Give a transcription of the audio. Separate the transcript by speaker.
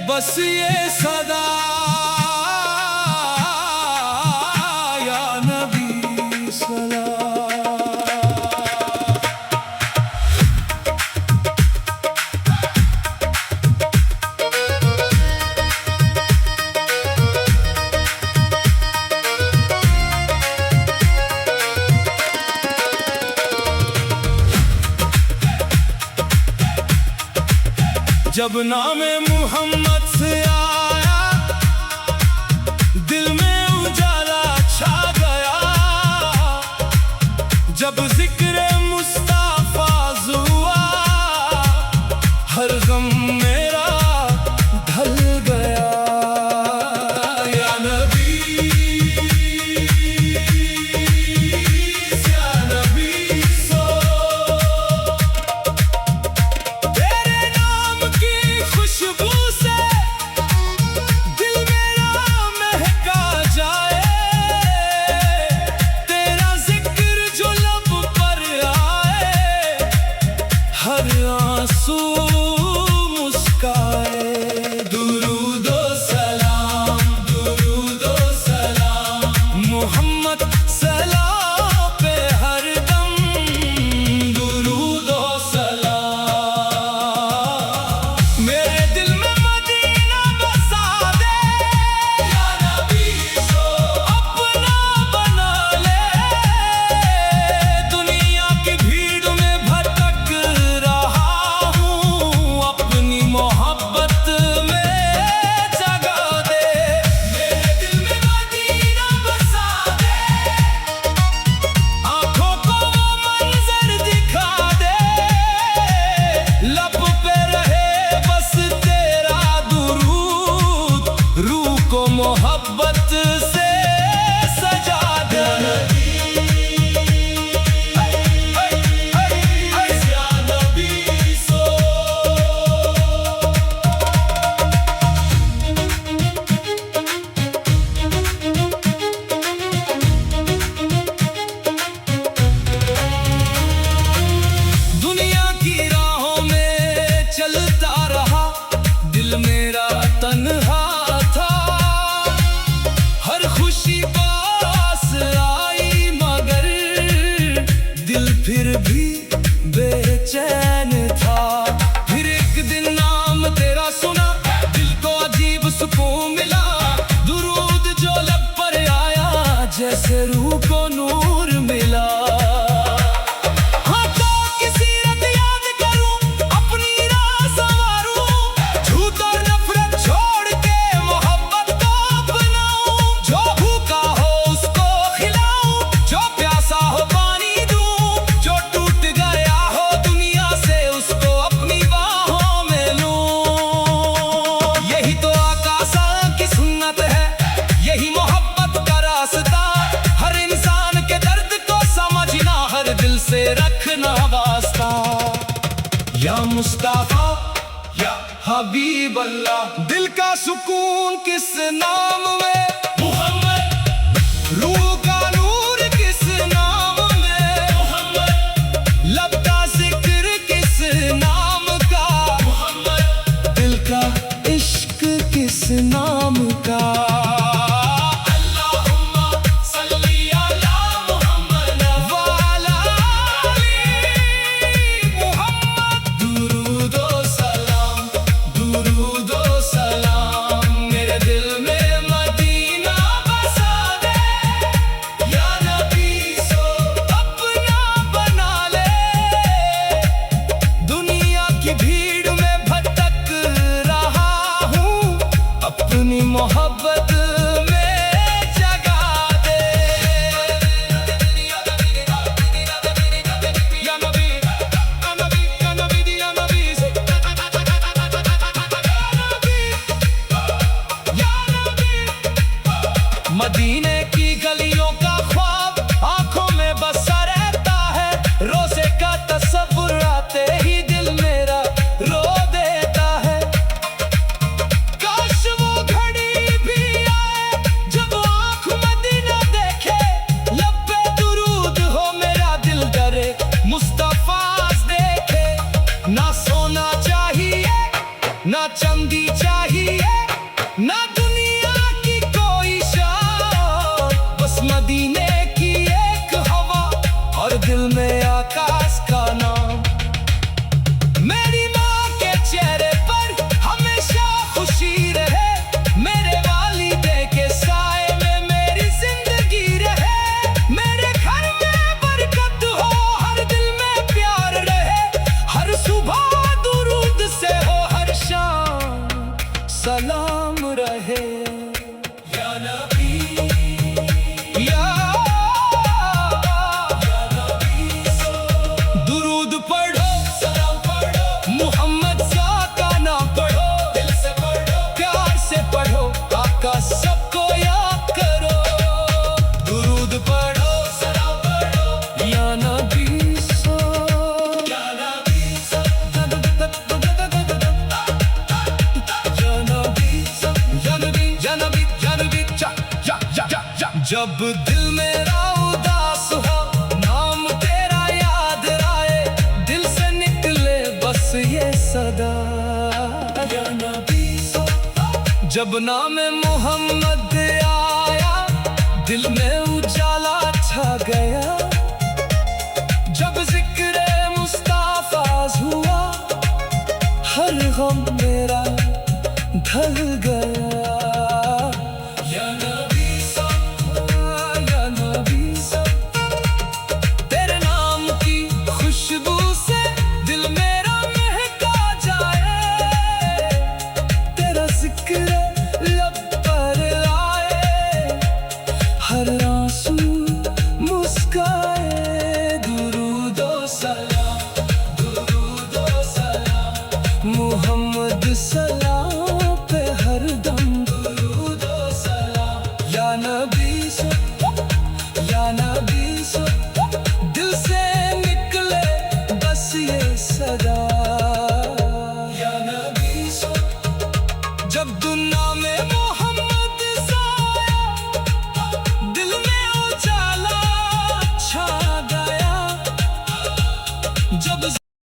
Speaker 1: बस ये सदा या नबी सलाम। जब नामे मुहम्मद से आया दिल में उजाला छा गया, जब जिक्र मुस्तफा हुआ हर गम मेरा ढल गया। या नबी या नबी सो खुशबू से दिल मेरा महका जाए, तेरा जिक्र जो लब पर आए हर आंसू मुस्काए। दुरूदो सलाम मोहम्मद सलाम पे हर दम, दुरूदो सलाम। मेरे दिल में मदीना बसा दे या नबी सो, अपना बना ले। दुनिया की भीड़ में भटक रहा हूँ, अपनी मोहब्बत में जगा दे। मेरे दिल में मदीना बसा दे, आंखों को वो मंजर दिखा दे, लब पे रहे बस तेरा दुरूद, रूह को मोहब्बत से सजा दे। या नबी सो दुनिया की राहों में चलता रहा, दिल मेरा तन्हा था। हर खुशी पास आई मगर दिल फिर भी बेचैन था। फिर एक दिन नाम तेरा सुना, दिल को अजीब सुकून मिला। दुरूद जो लब पर आया जैसे रूह को नूर मिला। से रखना वास्ता या मुस्तफा या हबीब अल्लाह। दिल का सुकून किस नाम में मुहम्मद, रूह का नूर किस नाम में मुहम्मद, लब का जिक्र किस नाम का मुहम्मद, दिल का इश्क किस नाम का। मेरे दिल में मदीना जब दिल मेरा उदास हो, नाम तेरा याद आए, दिल से निकले बस ये सदा, या नबी। जब नाम मोहम्मद आया, दिल में उजाला छा गया। जब जिक्र मुस्ताफा हुआ, हर गम मेरा ढल गया। या नबी या नबी, तेरे नाम की खुशबू से दिल मेरा महका जाए। तेरा जिक्र लब पर आए, हर आंसू मुस्काए। दुरूदो सलाम, दुरूदो सलाम, मोहम्मद सलाम पे हरदम दुरूदो सलाम। या नबी या नबी, दिल से निकले बस ये सदा।